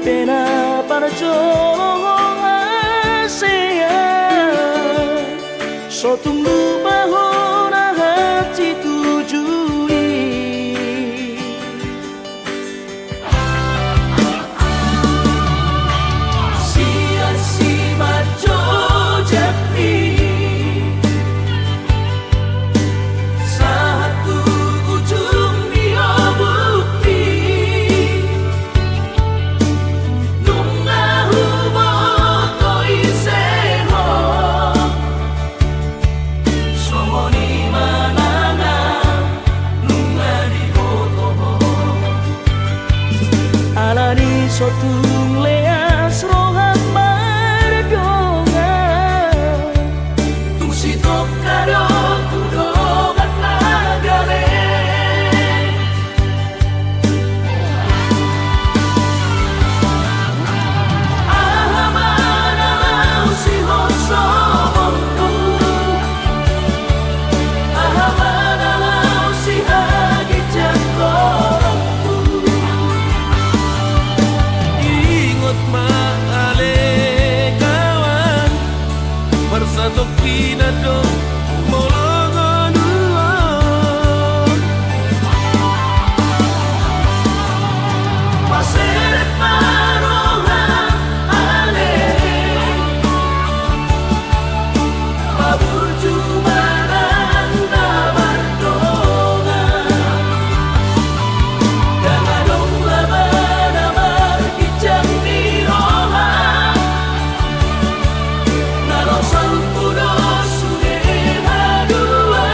pena para jolong ASEAN sotung lupa hona hati tujui sia-si maco japri satu ujung dia bukti nunga hubo toi seho somoni mananga nunga di botoho alani sotung leas rohan margonga tusi tokaro tudogat nagare ahamana si hoso montu ahamana si hagi jangkorongku ingot maale kawan bersatu pinado molongonua paseret maroha ale pabuju maranda bardonga dangadong labana markicang diroha nalosang puno suneha dua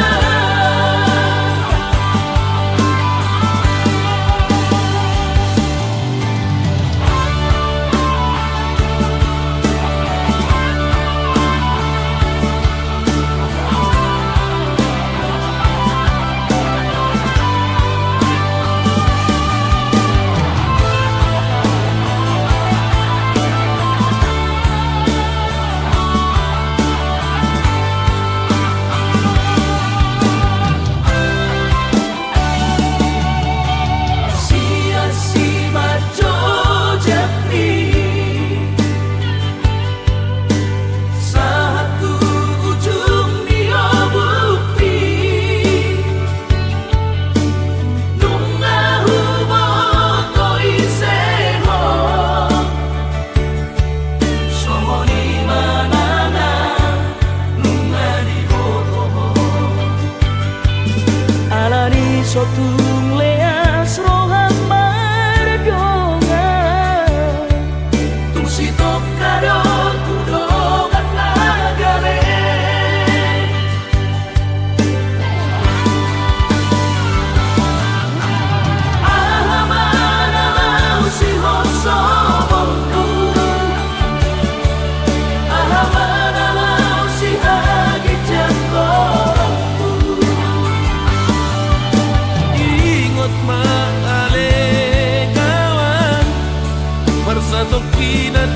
sia-si maco japri satu ujung dia bukti nunga hubo toi seho somoni mananga nunga di botoho alani sotung leas rohan margonga tusi tokaro tudogat nagare ahamana si hoso montu ahamana si hagi jangkorongku ingot maale kawan bersatu pinado